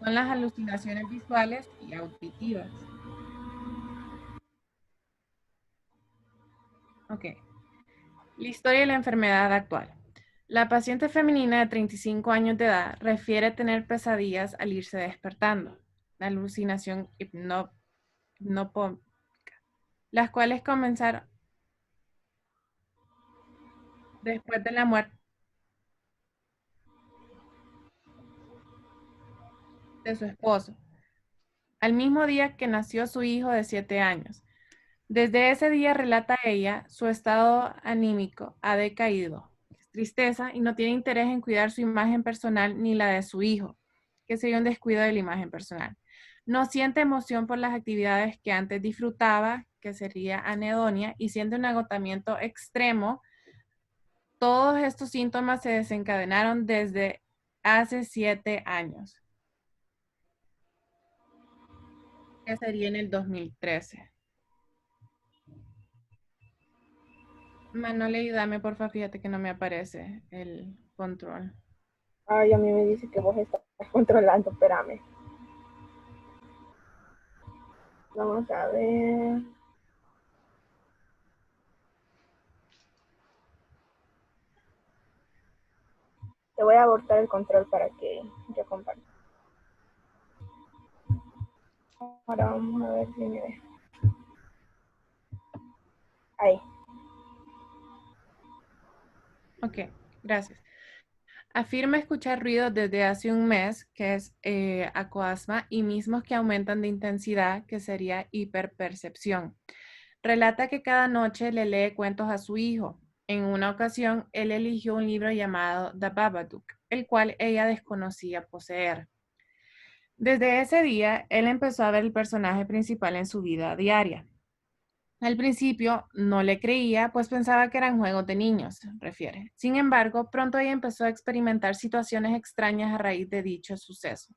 son las alucinaciones visuales y auditivas. Ok. La historia de la enfermedad actual. La paciente femenina de 35 años de edad refiere tener pesadillas al irse despertando, la alucinación hipnopónica, las cuales comenzaron después de la muerte de su esposo, al mismo día que nació su hijo de 7 años. Desde ese día, relata ella, su estado anímico ha decaído, es tristeza y no tiene interés en cuidar su imagen personal ni la de su hijo, que sería un descuido de la imagen personal. No siente emoción por las actividades que antes disfrutaba, que sería anedonia, y siente un agotamiento extremo. Todos estos síntomas se desencadenaron desde hace 7 años, que sería en el 2013. Manuel, ayúdame, porfa, fíjate que no me aparece el control. Ay, a mí me dice que vos estás controlando, espérame. Vamos a ver. Te voy a abortar el control para que yo comparta. Ahora vamos a ver si me deja. Ahí. Ok, gracias. Afirma escuchar ruidos desde hace un mes, que es acoasma, y mismos que aumentan de intensidad, que sería hiperpercepción. Relata que cada noche le lee cuentos a su hijo. En una ocasión, él eligió un libro llamado The Babadook, el cual ella desconocía poseer. Desde ese día, él empezó a ver el personaje principal en su vida diaria. Al principio no le creía, pues pensaba que eran juegos de niños, refiere. Sin embargo, pronto ella empezó a experimentar situaciones extrañas a raíz de dicho suceso.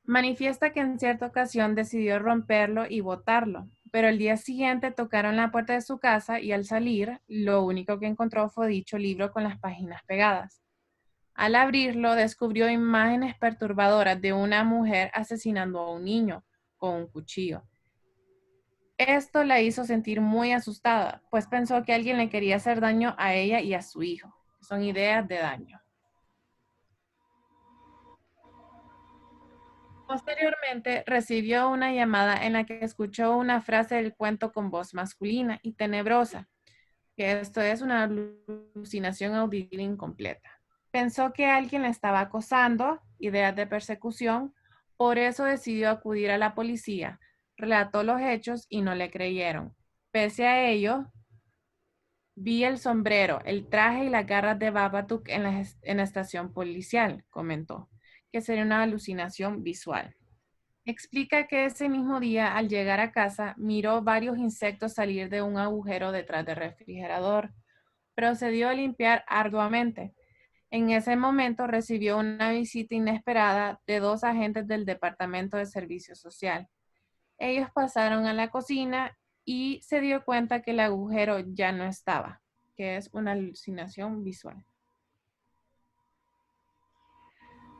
Manifiesta que en cierta ocasión decidió romperlo y botarlo, pero el día siguiente tocaron la puerta de su casa y al salir, lo único que encontró fue dicho libro con las páginas pegadas. Al abrirlo, descubrió imágenes perturbadoras de una mujer asesinando a un niño con un cuchillo. Esto la hizo sentir muy asustada, pues pensó que alguien le quería hacer daño a ella y a su hijo. Son ideas de daño. Posteriormente, recibió una llamada en la que escuchó una frase del cuento con voz masculina y tenebrosa, que esto es una alucinación auditiva incompleta. Pensó que alguien la estaba acosando, ideas de persecución, por eso decidió acudir a la policía, relató los hechos y no le creyeron. Pese a ello, vi el sombrero, el traje y las garras de Babadook en la estación policial, comentó, que sería una alucinación visual. Explica que ese mismo día, al llegar a casa, miró varios insectos salir de un agujero detrás del refrigerador. Procedió a limpiar arduamente. En ese momento recibió una visita inesperada de dos agentes del Departamento de Servicio Social. Ellos pasaron a la cocina y se dio cuenta que el agujero ya no estaba, que es una alucinación visual.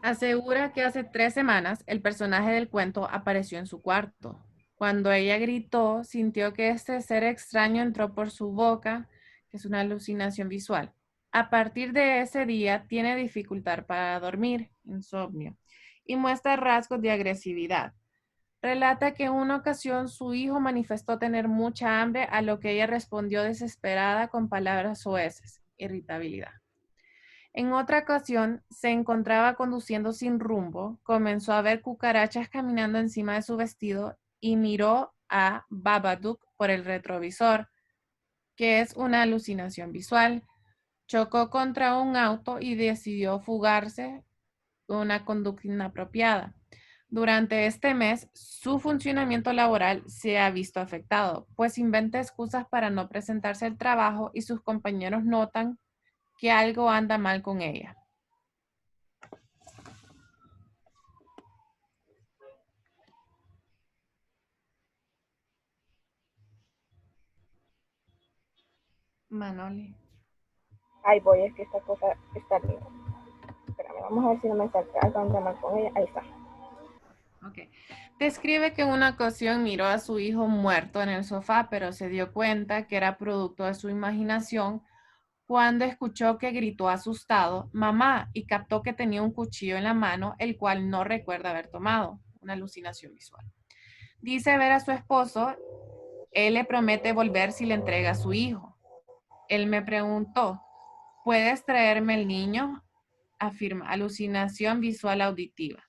Asegura que hace 3 semanas el personaje del cuento apareció en su cuarto. Cuando ella gritó, sintió que este ser extraño entró por su boca, que es una alucinación visual. A partir de ese día tiene dificultad para dormir, insomnio, y muestra rasgos de agresividad. Relata que en una ocasión su hijo manifestó tener mucha hambre, a lo que ella respondió desesperada con palabras soeces, irritabilidad. En otra ocasión, se encontraba conduciendo sin rumbo, comenzó a ver cucarachas caminando encima de su vestido y miró a Babadook por el retrovisor, que es una alucinación visual. Chocó contra un auto y decidió fugarse, una conducta inapropiada. Durante este mes, su funcionamiento laboral se ha visto afectado, pues inventa excusas para no presentarse al trabajo y sus compañeros notan que algo anda mal con ella. Manoli. Ahí voy, es que esta cosa está linda. Espérame, vamos a ver si no me salta algo anda mal con ella. Ahí está. Ok. Describe que en una ocasión miró a su hijo muerto en el sofá, pero se dio cuenta que era producto de su imaginación cuando escuchó que gritó asustado, mamá, y captó que tenía un cuchillo en la mano, el cual no recuerda haber tomado, una alucinación visual. Dice ver a su esposo, él le promete volver si le entrega a su hijo. Él me preguntó, ¿puedes traerme el niño? Afirma, alucinación visual auditiva.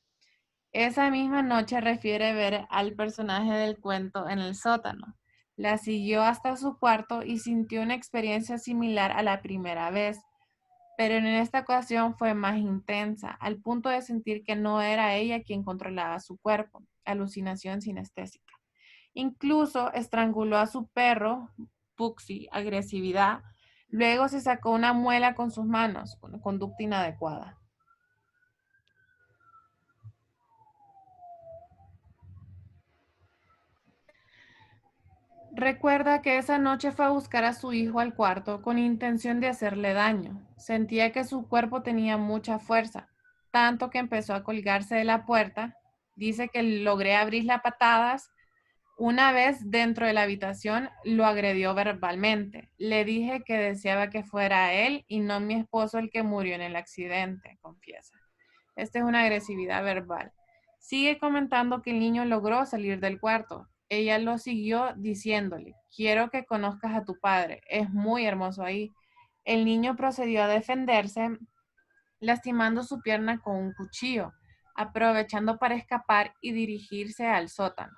Esa misma noche refiere ver al personaje del cuento en el sótano. La siguió hasta su cuarto y sintió una experiencia similar a la primera vez, pero en esta ocasión fue más intensa, al punto de sentir que no era ella quien controlaba su cuerpo, alucinación sinestésica. Incluso estranguló a su perro, Puxi, agresividad. Luego se sacó una muela con sus manos, una conducta inadecuada. Recuerda que esa noche fue a buscar a su hijo al cuarto con intención de hacerle daño. Sentía que su cuerpo tenía mucha fuerza, tanto que empezó a colgarse de la puerta. Dice que logré abrirla a patadas. Una vez dentro de la habitación, lo agredió verbalmente. Le dije que deseaba que fuera él y no mi esposo el que murió en el accidente, confiesa. Esta es una agresividad verbal. Sigue comentando que el niño logró salir del cuarto. Ella lo siguió diciéndole, quiero que conozcas a tu padre, es muy hermoso ahí. El niño procedió a defenderse, lastimando su pierna con un cuchillo, aprovechando para escapar y dirigirse al sótano.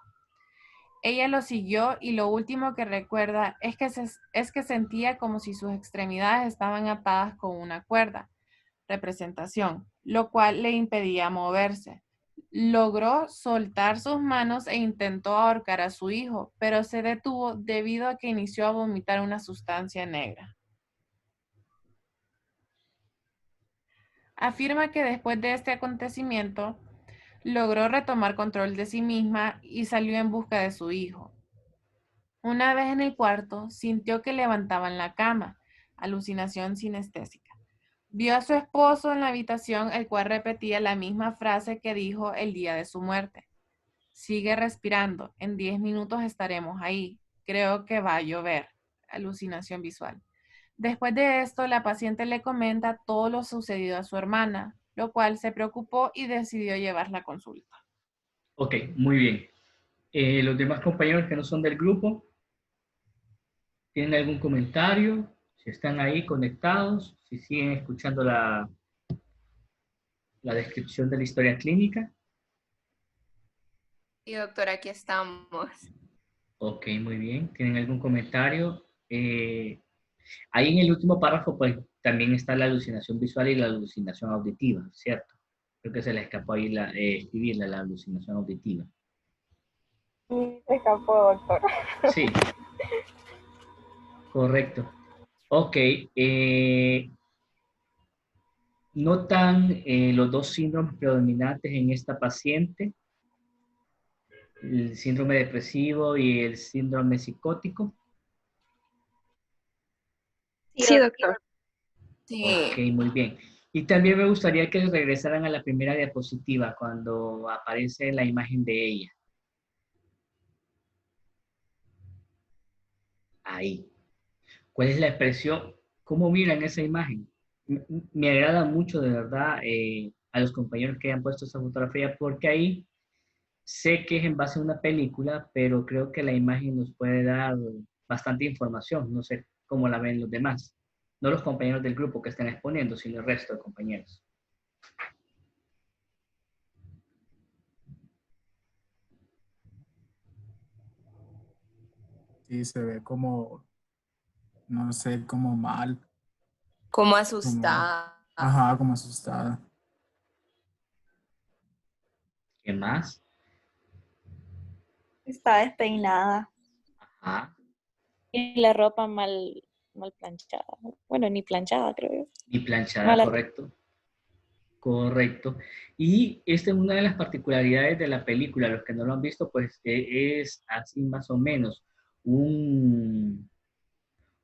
Ella lo siguió y lo último que recuerda es que sentía como si sus extremidades estaban atadas con una cuerda, representación, lo cual le impedía moverse. Logró soltar sus manos e intentó ahorcar a su hijo, pero se detuvo debido a que inició a vomitar una sustancia negra. Afirma que después de este acontecimiento, logró retomar control de sí misma y salió en busca de su hijo. Una vez en el cuarto, sintió que levantaban la cama, alucinación sinestésica. Vio a su esposo en la habitación, el cual repetía la misma frase que dijo el día de su muerte. Sigue respirando, en 10 minutos estaremos ahí. Creo que va a llover. Alucinación visual. Después de esto, la paciente le comenta todo lo sucedido a su hermana, lo cual se preocupó y decidió llevarla a consulta. Ok, muy bien. Los demás compañeros que no son del grupo, ¿tienen algún comentario? Si están ahí conectados, si siguen escuchando la descripción de la historia clínica. Sí, doctor, aquí estamos. Ok, muy bien. ¿Tienen algún comentario? Ahí en el último párrafo, pues también está la alucinación visual y la alucinación auditiva, ¿cierto? Creo que se le escapó ahí escribirla, la alucinación auditiva. Y se escapó, doctor. Sí, correcto. Ok, notan los dos síndromes predominantes en esta paciente, el síndrome depresivo y el síndrome psicótico. Sí, doctor. Sí. Ok, muy bien. Y también me gustaría que regresaran a la primera diapositiva cuando aparece la imagen de ella. Ahí. ¿Cuál es la expresión? ¿Cómo miran esa imagen? Me agrada mucho, de verdad, a los compañeros que hayan puesto esa fotografía, porque ahí sé que es en base a una película, pero creo que la imagen nos puede dar bastante información. No sé cómo la ven los demás. No los compañeros del grupo que están exponiendo, sino el resto de compañeros. Sí, se ve como, no sé, como mal, Como como, asustada. ajá, como asustada. ¿Qué más? Está despeinada Ajá. y la ropa mal planchada. Bueno, ni planchada, creo yo. Y planchada, Mal correcto. Correcto. Y esta es una de las particularidades de la película. Los que no lo han visto, pues es así más o menos. Un,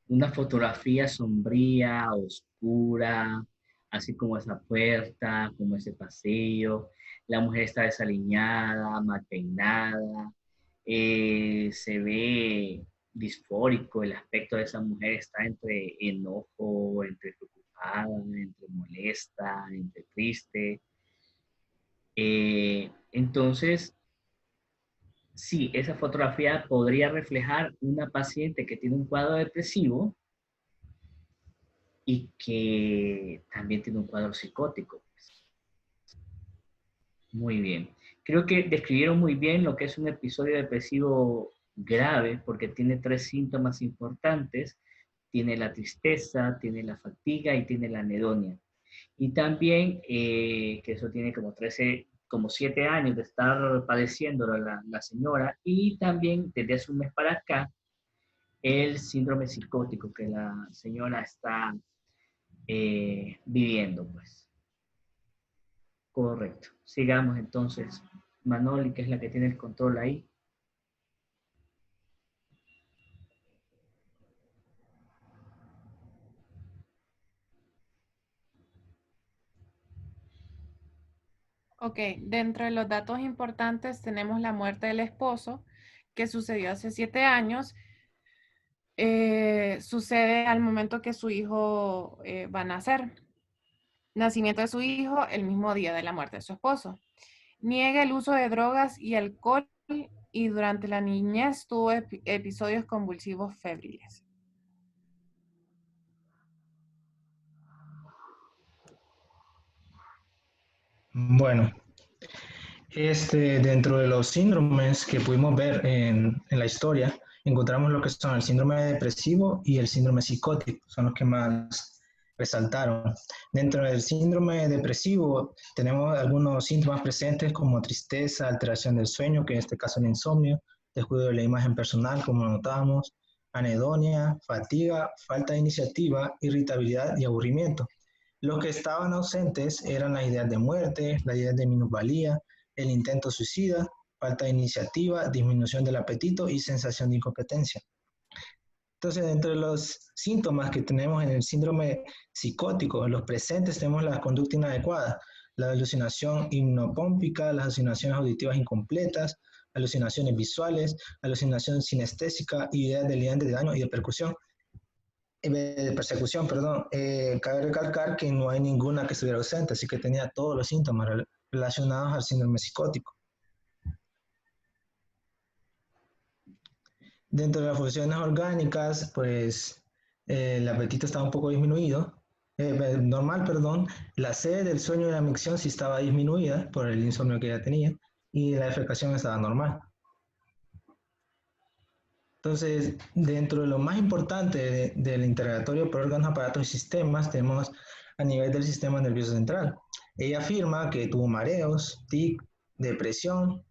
una fotografía sombría, oscura, así como esa puerta, como ese pasillo. la mujer está desaliñada, mal peinada, se ve disfórico, el aspecto de esa mujer está entre enojo, entre preocupada, entre molesta, entre triste. Entonces, sí, esa fotografía podría reflejar una paciente que tiene un cuadro depresivo y que también tiene un cuadro psicótico. Muy bien. Creo que describieron muy bien lo que es un episodio depresivo grave, porque tiene 3 síntomas importantes. Tiene la tristeza, tiene la fatiga y tiene la anedonia. Y también que eso tiene como 7 años de estar padeciendo la señora, y también desde hace un mes para acá el síndrome psicótico que la señora está viviendo, pues. Correcto. Sigamos entonces. Manoli, que es la que tiene el control ahí. Ok, dentro de los datos importantes tenemos la muerte del esposo, que sucedió hace 7 años. Sucede al momento que su hijo va a nacer. Nacimiento de su hijo el mismo día de la muerte de su esposo. Niega el uso de drogas y alcohol y durante la niñez tuvo episodios convulsivos febriles. Bueno, dentro de los síndromes que pudimos ver en la historia, encontramos lo que son el síndrome depresivo y el síndrome psicótico, son los que más resaltaron. Dentro del síndrome depresivo tenemos algunos síntomas presentes como tristeza, alteración del sueño, que en este caso es el insomnio, descuido de la imagen personal, como notamos, anedonia, fatiga, falta de iniciativa, irritabilidad y aburrimiento. Los que estaban ausentes eran las ideas de muerte, las ideas de minusvalía, el intento suicida, falta de iniciativa, disminución del apetito y sensación de incompetencia. Entonces, dentro de los síntomas que tenemos en el síndrome psicótico, los presentes tenemos la conducta inadecuada, la alucinación hipnopómpica, las alucinaciones auditivas incompletas, alucinaciones visuales, alucinación sinestésica, ideas delirantes de daño y de persecución, perdón. Cabe recalcar que no hay ninguna que estuviera ausente, así que tenía todos los síntomas relacionados al síndrome psicótico. Dentro de las funciones orgánicas, pues el apetito estaba un poco disminuido, normal, perdón. La sed, el sueño y la micción sí estaba disminuida por el insomnio que ella tenía, y la defecación estaba normal. Entonces, dentro de lo más importante del interrogatorio por órganos, aparatos y sistemas, tenemos a nivel del sistema nervioso central. Ella afirma que tuvo mareos, tic, depresión,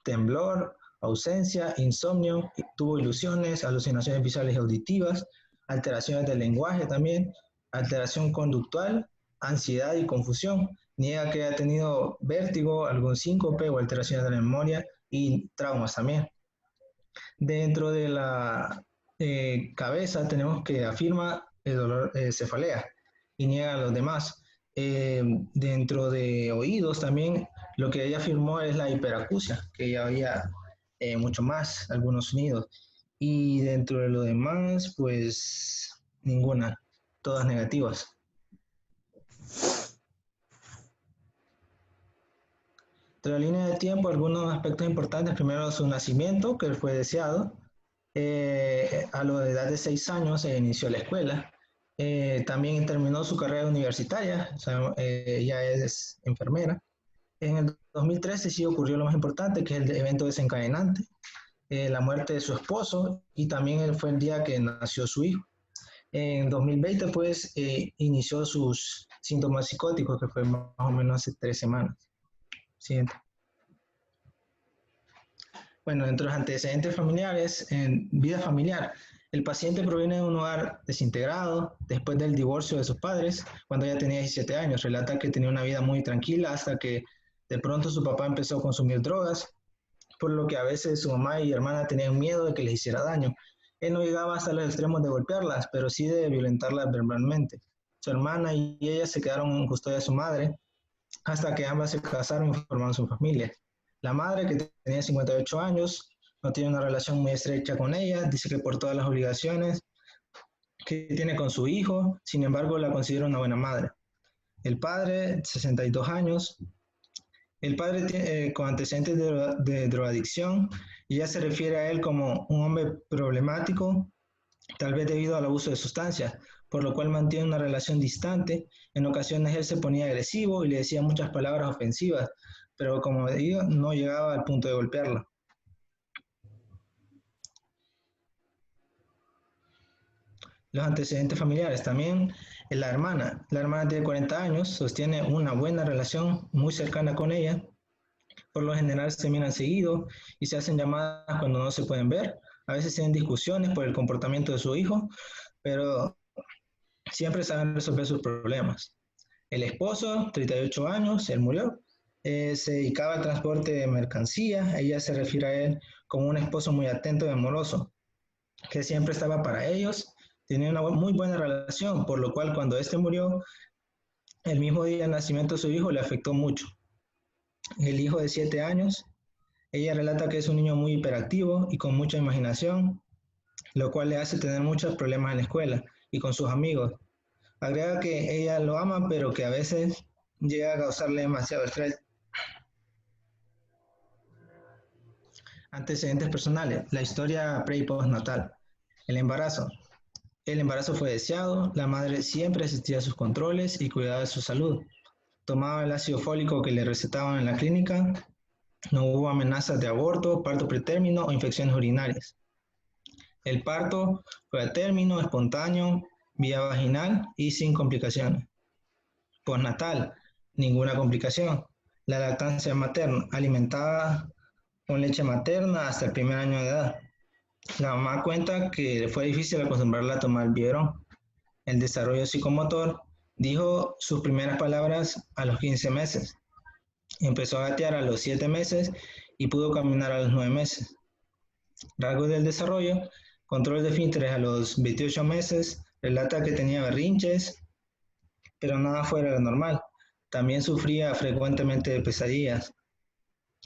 temblor, ausencia, insomnio, tuvo ilusiones, alucinaciones visuales y auditivas, alteraciones del lenguaje también, alteración conductual, ansiedad y confusión. Niega que haya tenido vértigo, algún síncope o alteraciones de la memoria y traumas también. Dentro de la cabeza tenemos que afirma el dolor cefalea y niega a los demás. Dentro de oídos también lo que ella afirmó es la hiperacusia, que ya había mucho más, algunos sonidos. Y dentro de lo demás, pues ninguna, todas negativas. De la línea de tiempo, algunos aspectos importantes. Primero, su nacimiento, que fue deseado. A la edad de 6 años se inició la escuela. También terminó su carrera universitaria. O sea, ella es enfermera. En el 2013 sí ocurrió lo más importante, que es el evento desencadenante, la muerte de su esposo, y también fue el día que nació su hijo. En 2020, pues, inició sus síntomas psicóticos, que fue más o menos hace 3 semanas. Siguiente. Bueno, dentro de los antecedentes familiares, en vida familiar, el paciente proviene de un hogar desintegrado después del divorcio de sus padres, cuando ella tenía 17 años. Relata que tenía una vida muy tranquila hasta que de pronto su papá empezó a consumir drogas, por lo que a veces su mamá y hermana tenían miedo de que les hiciera daño. Él no llegaba hasta los extremos de golpearlas, pero sí de violentarlas verbalmente. Su hermana y ella se quedaron en custodia de su madre, hasta que ambas se casaron y formaron su familia. La madre, que tenía 58 años, no tiene una relación muy estrecha con ella, dice que por todas las obligaciones que tiene con su hijo, sin embargo la considera una buena madre. El padre, 62 años, el padre tiene, con antecedentes de drogadicción, y ella se refiere a él como un hombre problemático, tal vez debido al abuso de sustancias, por lo cual mantiene una relación distante. En ocasiones él se ponía agresivo y le decía muchas palabras ofensivas, pero como digo, no llegaba al punto de golpearla. Los antecedentes familiares también. La hermana tiene 40 años, sostiene una buena relación muy cercana con ella. Por lo general se miran seguido y se hacen llamadas cuando no se pueden ver. A veces tienen discusiones por el comportamiento de su hijo, pero siempre saben resolver sus problemas. El esposo, 38 años, él murió. Se dedicaba al transporte de mercancía. Ella se refiere a él como un esposo muy atento y amoroso, que siempre estaba para ellos. Tenía una muy buena relación, por lo cual cuando este murió, el mismo día del nacimiento de su hijo le afectó mucho. El hijo de 7 años, ella relata que es un niño muy hiperactivo y con mucha imaginación, lo cual le hace tener muchos problemas en la escuela y con sus amigos. Agrega que ella lo ama, pero que a veces llega a causarle demasiado estrés. Antecedentes personales, la historia pre y postnatal. El embarazo. El embarazo fue deseado, la madre siempre asistía a sus controles y cuidaba de su salud. Tomaba el ácido fólico que le recetaban en la clínica. No hubo amenazas de aborto, parto pretérmino o infecciones urinarias. El parto fue a término, espontáneo, vía vaginal y sin complicaciones. Postnatal, ninguna complicación. La lactancia materna, alimentada con leche materna hasta el primer año de edad. La mamá cuenta que fue difícil acostumbrarla a tomar el biberón. El desarrollo psicomotor, dijo sus primeras palabras a los 15 meses. Empezó a gatear a los 7 meses y pudo caminar a los 9 meses. Rasgos del desarrollo, control de esfínteres a los 28 meses, relata que tenía berrinches, pero nada fuera de lo normal. También sufría frecuentemente de pesadillas.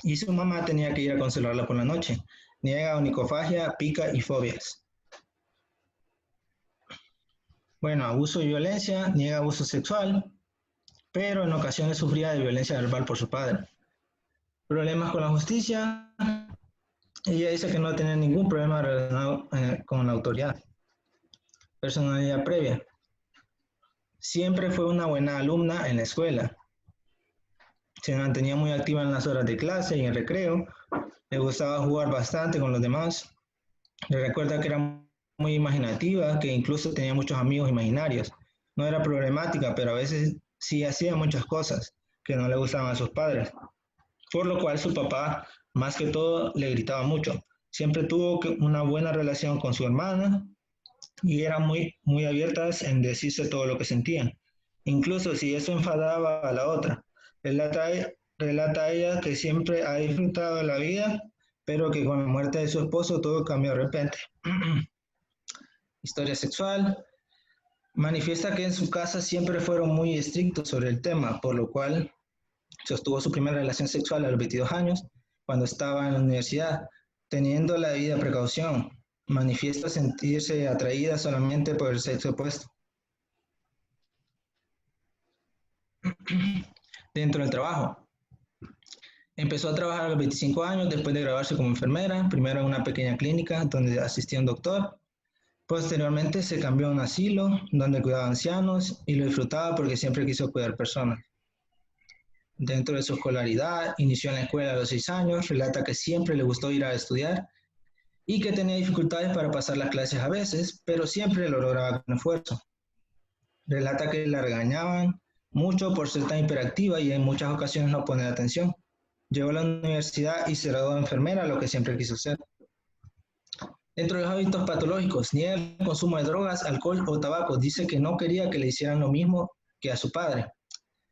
Y su mamá tenía que ir a consolarla por la noche. Niega onicofagia, pica y fobias. Bueno, abuso y violencia, niega abuso sexual, pero en ocasiones sufría de violencia verbal por su padre. Problemas con la justicia, ella dice que no tenía ningún problema relacionado con la autoridad. Personalidad previa. Siempre fue una buena alumna en la escuela. Se mantenía muy activa en las horas de clase y en recreo. Le gustaba jugar bastante con los demás. Le recuerda que era muy imaginativa, que incluso tenía muchos amigos imaginarios. No era problemática, pero a veces sí hacía muchas cosas que no le gustaban a sus padres. Por lo cual su papá, más que todo, le gritaba mucho. Siempre tuvo una buena relación con su hermana y eran muy abiertas en decirse todo lo que sentían. Incluso si eso enfadaba a la otra. Relata ella que siempre ha disfrutado de la vida, pero que con la muerte de su esposo todo cambió de repente. Historia sexual. Manifiesta que en su casa siempre fueron muy estrictos sobre el tema, por lo cual sostuvo su primera relación sexual a los 22 años, cuando estaba en la universidad, teniendo la debida precaución. Manifiesta sentirse atraída solamente por el sexo opuesto. Dentro del trabajo. Empezó a trabajar a los 25 años después de graduarse como enfermera, primero en una pequeña clínica donde asistía un doctor. Posteriormente se cambió a un asilo donde cuidaba ancianos y lo disfrutaba porque siempre quiso cuidar personas. Dentro de su escolaridad, inició en la escuela a los 6 años, relata que siempre le gustó ir a estudiar y que tenía dificultades para pasar las clases a veces, pero siempre lo lograba con esfuerzo. Relata que la regañaban mucho por ser tan hiperactiva y en muchas ocasiones no poner atención. Llegó a la universidad y se graduó de enfermera, lo que siempre quiso ser. Dentro de los hábitos patológicos, niega el consumo de drogas, alcohol o tabaco. Dice que no quería que le hicieran lo mismo que a su padre.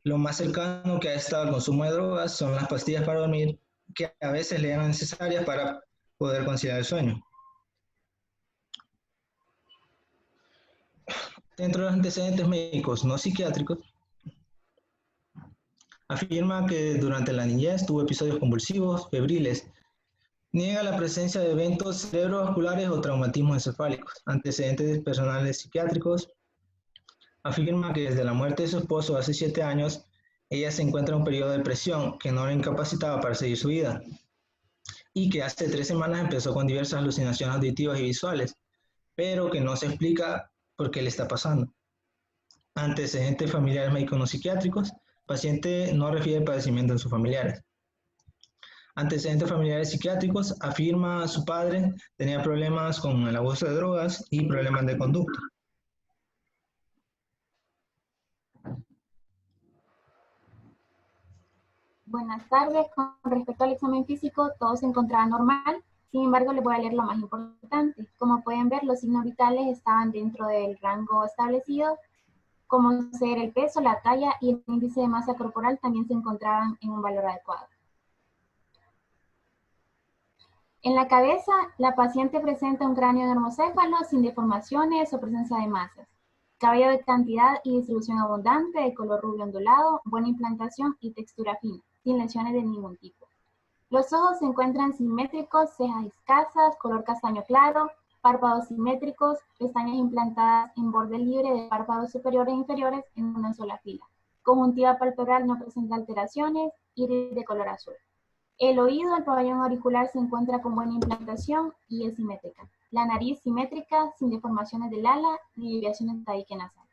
Lo más cercano que ha estado al consumo de drogas son las pastillas para dormir, que a veces le eran necesarias para poder conciliar el sueño. Dentro de los antecedentes médicos no psiquiátricos, Afirma que durante la niñez tuvo episodios convulsivos, febriles. Niega la presencia de eventos cerebrovasculares o traumatismos encefálicos. Antecedentes personales psiquiátricos. Afirma que desde la muerte de su esposo hace 7 años, ella se encuentra en un periodo de depresión que no la incapacitaba para seguir su vida y que hace 3 semanas empezó con diversas alucinaciones auditivas y visuales, pero que no se explica por qué le está pasando. Antecedentes familiares médicos no psiquiátricos. Paciente no refiere padecimiento en sus familiares. Antecedentes familiares psiquiátricos. Afirma su padre tenía problemas con el abuso de drogas y problemas de conducta. Buenas tardes. Con respecto al examen físico, todo se encontraba normal. Sin embargo, les voy a leer lo más importante. Como pueden ver, los signos vitales estaban dentro del rango establecido, como ser el peso, la talla y el índice de masa corporal también se encontraban en un valor adecuado. En la cabeza, la paciente presenta un cráneo normocéfalo sin deformaciones o presencia de masas. Cabello de cantidad y distribución abundante, de color rubio ondulado, buena implantación y textura fina, sin lesiones de ningún tipo. Los ojos se encuentran simétricos, cejas escasas, color castaño claro, párpados simétricos, pestañas implantadas en borde libre de párpados superiores e inferiores en una sola fila. Conjuntiva palpebral no presenta alteraciones, iris de color azul. El oído, el pabellón auricular se encuentra con buena implantación y es simétrica. La nariz simétrica, sin deformaciones del ala ni desviaciones de tabique nasal.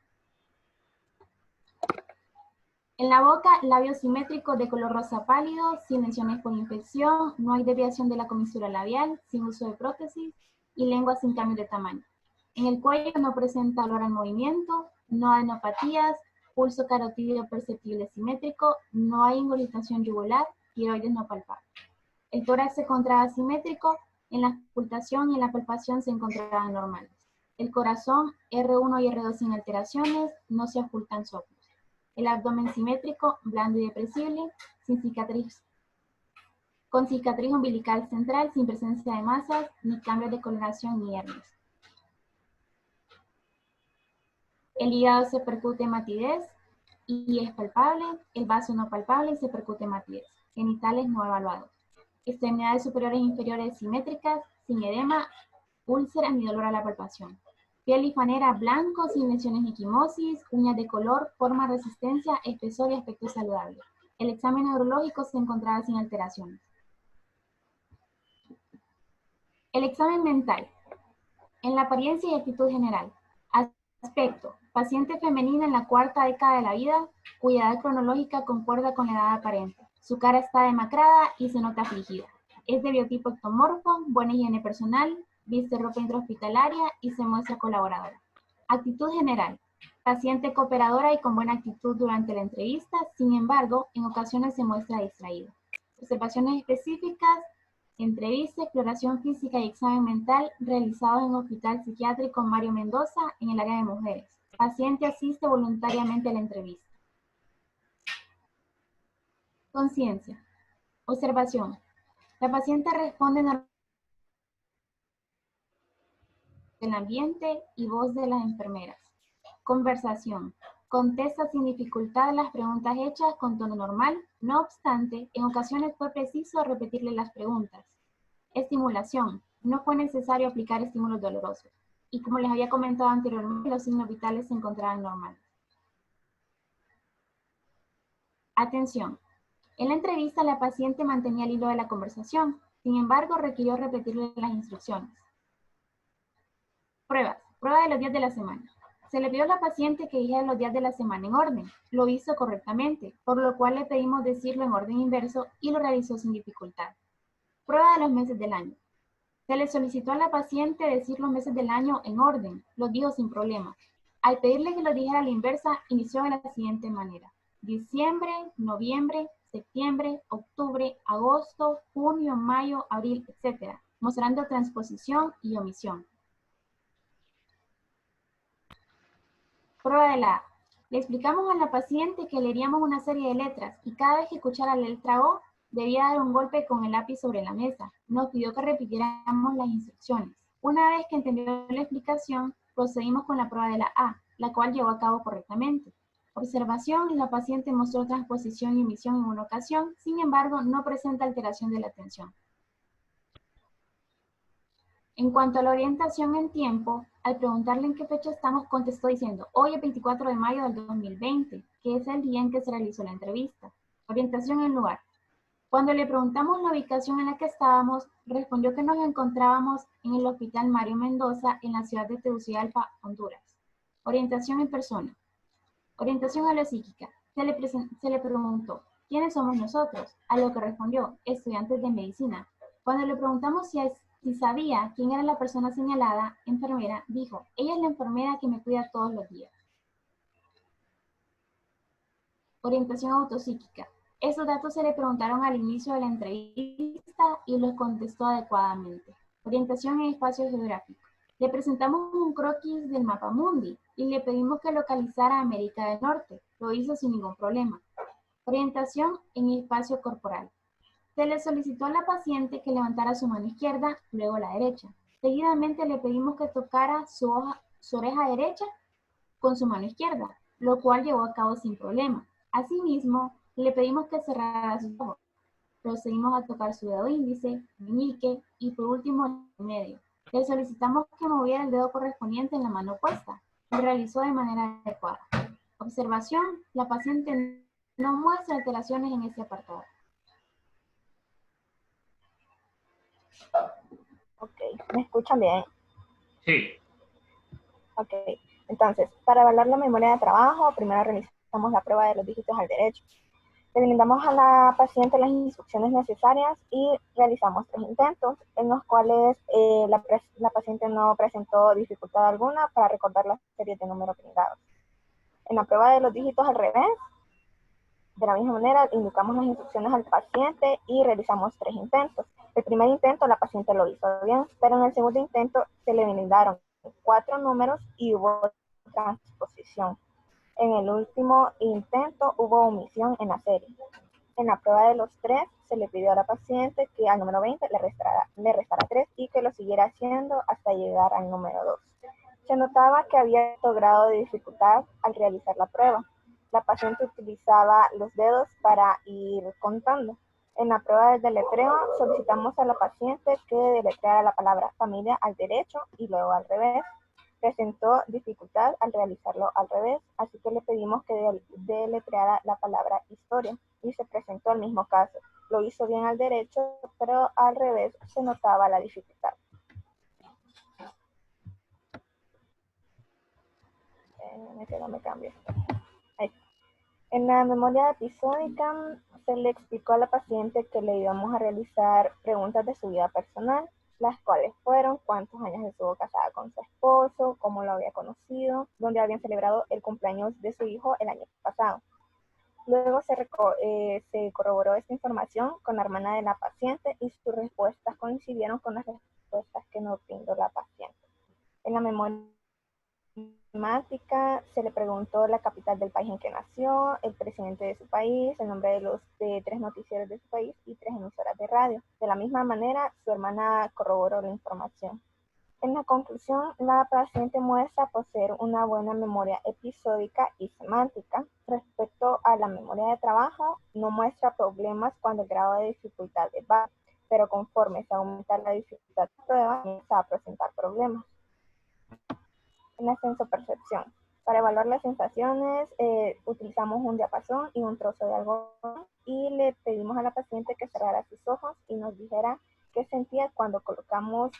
En la boca, labios simétricos de color rosa pálido, sin lesiones por infección, no hay desviación de la comisura labial, sin uso de prótesis y lengua sin cambio de tamaño. En el cuello no presenta olor al movimiento, no hay adenopatías, pulso carotídeo perceptible simétrico, no hay ingurgitación yugular, tiroides no palpable. El tórax se encontraba simétrico, en la auscultación y en la palpación se encontraban normales. El corazón, R1 y R2 sin alteraciones, no se ocultan soplos. El abdomen simétrico, blando y depresible, sin cicatriz. Con cicatriz umbilical central, sin presencia de masas, ni cambios de coloración ni hernias. El hígado se percute matidez y es palpable, el vaso no palpable y se percute matidez. Genitales no evaluados. Extremidades superiores e inferiores simétricas, sin edema, úlcera ni dolor a la palpación. Piel y fanera blanco, sin lesiones ni quimosis, uñas de color, forma, resistencia, espesor y aspecto saludable. El examen neurológico se encontraba sin alteraciones. El examen mental. En la apariencia y actitud general. Aspecto. Paciente femenina en la 4ª década de la vida, cuya edad cronológica concuerda con la edad aparente. Su cara está demacrada y se nota afligida. Es de biotipo ectomorfo, buena higiene personal, viste ropa intrahospitalaria y se muestra colaboradora. Actitud general. Paciente cooperadora y con buena actitud durante la entrevista, sin embargo, en ocasiones se muestra distraído. Observaciones específicas. Entrevista, exploración física y examen mental realizados en el Hospital Psiquiátrico Mario Mendoza en el área de mujeres. Paciente asiste voluntariamente a la entrevista. Conciencia. Observación. La paciente responde del ambiente y voz de las enfermeras. Conversación. Contesta sin dificultad las preguntas hechas con tono normal, no obstante, en ocasiones fue preciso repetirle las preguntas. Estimulación. No fue necesario aplicar estímulos dolorosos. Y como les había comentado anteriormente, los signos vitales se encontraban normales. Atención. En la entrevista, la paciente mantenía el hilo de la conversación. Sin embargo, requirió repetirle las instrucciones. Pruebas. Prueba de los días de la semana. Se le pidió a la paciente que dijera los días de la semana en orden. Lo hizo correctamente, por lo cual le pedimos decirlo en orden inverso y lo realizó sin dificultad. Prueba de los meses del año. Se le solicitó a la paciente decir los meses del año en orden. Lo dijo sin problema. Al pedirle que lo dijera a la inversa, inició de la siguiente manera. Diciembre, noviembre, septiembre, octubre, agosto, junio, mayo, abril, etc., mostrando transposición y omisión. Prueba de la A. Le explicamos a la paciente que leeríamos una serie de letras y cada vez que escuchara la letra O, debía dar un golpe con el lápiz sobre la mesa. Nos pidió que repitiéramos las instrucciones. Una vez que entendió la explicación, procedimos con la prueba de la A, la cual llevó a cabo correctamente. Observación, la paciente mostró transposición y emisión en una ocasión, sin embargo, no presenta alteración de la atención. En cuanto a la orientación en tiempo, al preguntarle en qué fecha estamos, contestó diciendo, hoy es 24 de mayo del 2020, que es el día en que se realizó la entrevista. Orientación en lugar. Cuando le preguntamos la ubicación en la que estábamos, respondió que nos encontrábamos en el Hospital Mario Mendoza, en la ciudad de Tegucigalpa, Honduras. Orientación en persona. Orientación a la psíquica. Se le preguntó, ¿quiénes somos nosotros? A lo que respondió, estudiantes de medicina. Cuando le preguntamos si sabía quién era la persona señalada, enfermera, dijo, ella es la enfermera que me cuida todos los días. Orientación autopsíquica. Esos datos se le preguntaron al inicio de la entrevista y los contestó adecuadamente. Orientación en espacio geográfico. Le presentamos un croquis del mapa mundi y le pedimos que localizara América del Norte. Lo hizo sin ningún problema. Orientación en espacio corporal. Se le solicitó a la paciente que levantara su mano izquierda, luego la derecha. Seguidamente le pedimos que tocara su oreja derecha con su mano izquierda, lo cual llevó a cabo sin problema. Asimismo, le pedimos que cerrara sus ojos. Procedimos a tocar su dedo índice, meñique y por último el medio. Le solicitamos que moviera el dedo correspondiente en la mano opuesta. Lo realizó de manera adecuada. Observación, la paciente no muestra alteraciones en este apartado. Ok, ¿me escuchan bien? Sí. Ok, entonces, para evaluar la memoria de trabajo, primero realizamos la prueba de los dígitos al derecho. Le brindamos a la paciente las instrucciones necesarias y realizamos 3 intentos, en los cuales la paciente no presentó dificultad alguna para recordar las series de números brindados. En la prueba de los dígitos al revés, de la misma manera, indicamos las instrucciones al paciente y realizamos 3 intentos. El primer intento la paciente lo hizo bien, pero en el segundo intento se le brindaron 4 números y hubo transposición. En el último intento hubo omisión en la serie. En la prueba de los 3 se le pidió a la paciente que al número 20 le restara 3 y que lo siguiera haciendo hasta llegar al número 2. Se notaba que había alto grado de dificultad al realizar la prueba. La paciente utilizaba los dedos para ir contando. En la prueba del deletreo solicitamos a la paciente que deletreara la palabra familia al derecho y luego al revés. Presentó dificultad al realizarlo al revés, así que le pedimos que deletreara la palabra historia y se presentó el mismo caso. Lo hizo bien al derecho, pero al revés se notaba la dificultad. No me cambio. Ahí. En la memoria episódica se le explicó a la paciente que le íbamos a realizar preguntas de su vida personal, las cuales fueron cuántos años estuvo casada con su esposo, cómo lo había conocido, dónde habían celebrado el cumpleaños de su hijo el año pasado. Luego se corroboró esta información con la hermana de la paciente y sus respuestas coincidieron con las respuestas que nos brindó la paciente. En la memoria temática se le preguntó la capital del país en que nació, el presidente de su país, el nombre de 3 noticieros de su país y 3 emisoras de radio. De la misma manera, su hermana corroboró la información. En la conclusión, la paciente muestra poseer una buena memoria episódica y semántica. Respecto a la memoria de trabajo, no muestra problemas cuando el grado de dificultad es bajo, pero conforme se aumenta la dificultad de prueba, comienza a presentar problemas. En la sensopercepción. Para evaluar las sensaciones, utilizamos un diapasón y un trozo de algodón y le pedimos a la paciente que cerrara sus ojos y nos dijera qué sentía cuando colocamos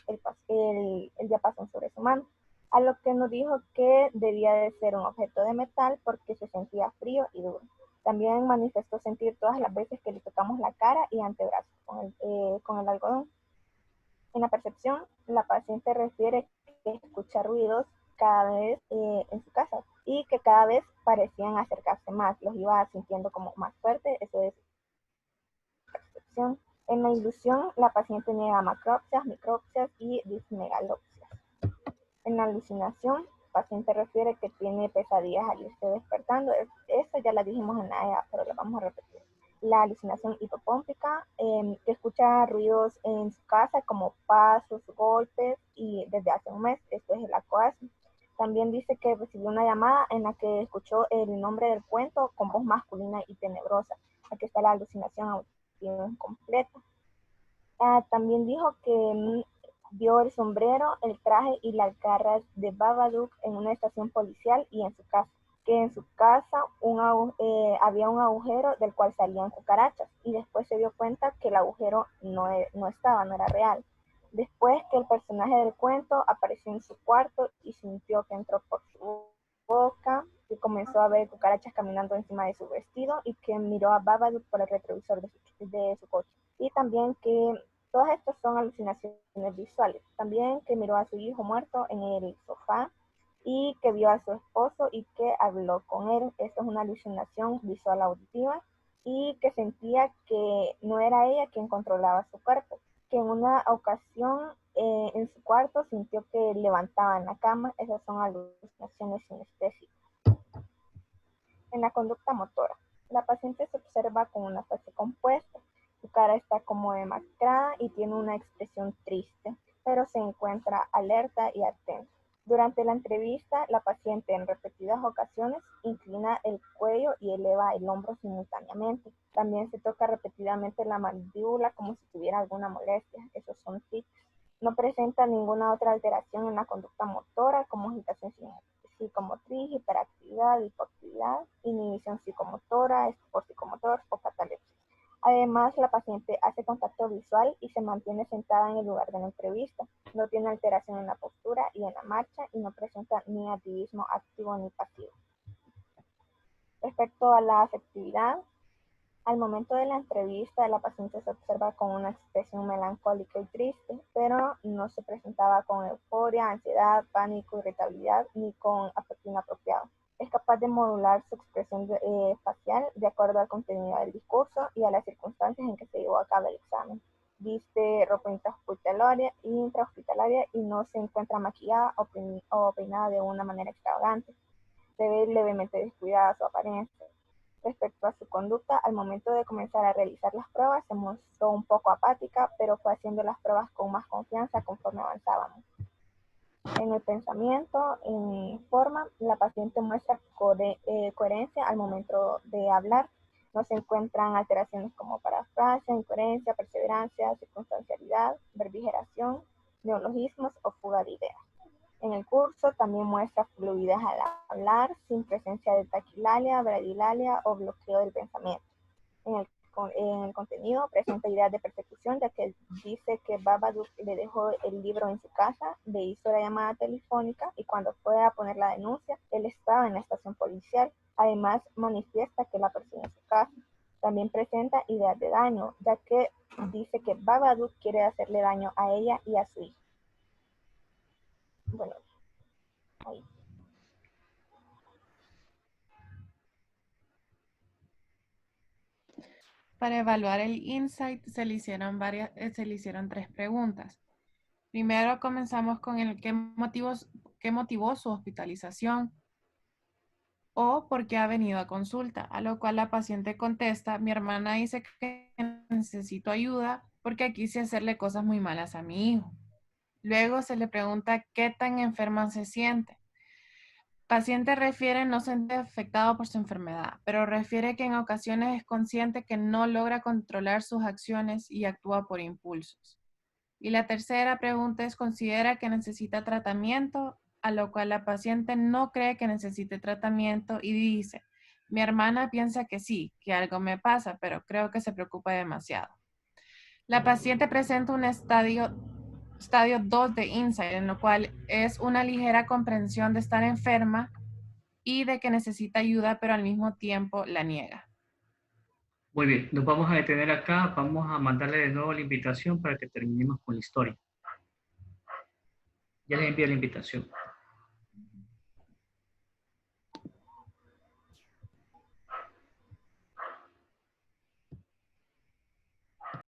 el diapasón sobre su mano. A lo que nos dijo que debía de ser un objeto de metal porque se sentía frío y duro. También manifestó sentir todas las veces que le tocamos la cara y antebrazos con el algodón. En la percepción, la paciente refiere que escucha ruidos cada vez en su casa y que cada vez parecían acercarse más, los iba sintiendo como más fuerte, eso es percepción. En la ilusión, la paciente niega macropsias, micropsias y dismegalopsias. En la alucinación, el paciente refiere que tiene pesadillas al irse despertando, eso ya la dijimos en la EA, pero lo vamos a repetir. La alucinación hipopómpica, que escucha ruidos en su casa como pasos, golpes y desde hace un mes, esto es el acoasmo. También dice que recibió una llamada en la que escuchó el nombre del cuento con voz masculina y tenebrosa. Aquí está la alucinación auditiva incompleta. También dijo que vio el sombrero, el traje y las garras de Babadook en una estación policial y en su casa. Que en su casa había un agujero del cual salían cucarachas y después se dio cuenta que el agujero no era real. Después que el personaje del cuento apareció en su cuarto y sintió que entró por su boca, que comenzó a ver cucarachas caminando encima de su vestido y que miró a Babadook por el retrovisor de su coche. Y también que todas estas son alucinaciones visuales. También que miró a su hijo muerto en el sofá y que vio a su esposo y que habló con él. Esto es una alucinación visual auditiva. Y que sentía que no era ella quien controlaba su cuerpo. Que en una ocasión en su cuarto sintió que levantaba en la cama. Esas son alucinaciones sinestésicas. En la conducta motora, la paciente se observa con una fase compuesta. Su cara está como demacrada y tiene una expresión triste, pero se encuentra alerta y atenta. Durante la entrevista, la paciente en repetidas ocasiones inclina el cuello y eleva el hombro simultáneamente. También se toca repetidamente la mandíbula como si tuviera alguna molestia. Esos son tics. No presenta ninguna otra alteración en la conducta motora como agitación psicomotriz, hiperactividad, hipoactividad, inhibición psicomotora, estupor psicomotor o catalepsia. Además, la paciente hace contacto visual y se mantiene sentada en el lugar de la entrevista. No tiene alteración en la postura y en la marcha y no presenta ni activismo activo ni pasivo. Respecto a la afectividad, al momento de la entrevista, la paciente se observa con una expresión melancólica y triste, pero no se presentaba con euforia, ansiedad, pánico, irritabilidad, ni con afecto inapropiado. Es capaz de modular su expresión facial de acuerdo al contenido del discurso y a las circunstancias en que se llevó a cabo el examen. Viste ropa intrahospitalaria y no se encuentra maquillada o peinada de una manera extravagante. Se ve levemente descuidada su apariencia. Respecto a su conducta, al momento de comenzar a realizar las pruebas se mostró un poco apática, pero fue haciendo las pruebas con más confianza conforme avanzábamos. En el pensamiento, en forma, la paciente muestra coherencia al momento de hablar. No se encuentran alteraciones como parafrasia, incoherencia, perseverancia, circunstancialidad, verbigeración, neologismos o fuga de ideas. En el curso también muestra fluidez al hablar, sin presencia de taquilalia, bradilalia o bloqueo del pensamiento. En el contenido presenta ideas de persecución, ya que dice que Babadook le dejó el libro en su casa, le hizo la llamada telefónica y cuando fue a poner la denuncia, él estaba en la estación policial. Además, manifiesta que la persiguió en su casa. También presenta ideas de daño, ya que dice que Babadook quiere hacerle daño a ella y a su hijo. Bueno, ahí. Para evaluar el insight se le hicieron 3 preguntas. Primero comenzamos con el qué motivó su hospitalización o por qué ha venido a consulta, a lo cual la paciente contesta: mi hermana dice que necesito ayuda porque quise hacerle cosas muy malas a mi hijo. Luego se le pregunta qué tan enferma se siente. Paciente refiere no sentirse afectado por su enfermedad, pero refiere que en ocasiones es consciente que no logra controlar sus acciones y actúa por impulsos. Y la tercera pregunta es: ¿considera que necesita tratamiento? A lo cual la paciente no cree que necesite tratamiento y dice: mi hermana piensa que sí, que algo me pasa, pero creo que se preocupa demasiado. La paciente presenta un estadio 2 de insight, en lo cual es una ligera comprensión de estar enferma y de que necesita ayuda, pero al mismo tiempo la niega. Muy bien, nos vamos a detener acá, vamos a mandarle de nuevo la invitación para que terminemos con la historia. Ya les envío la invitación.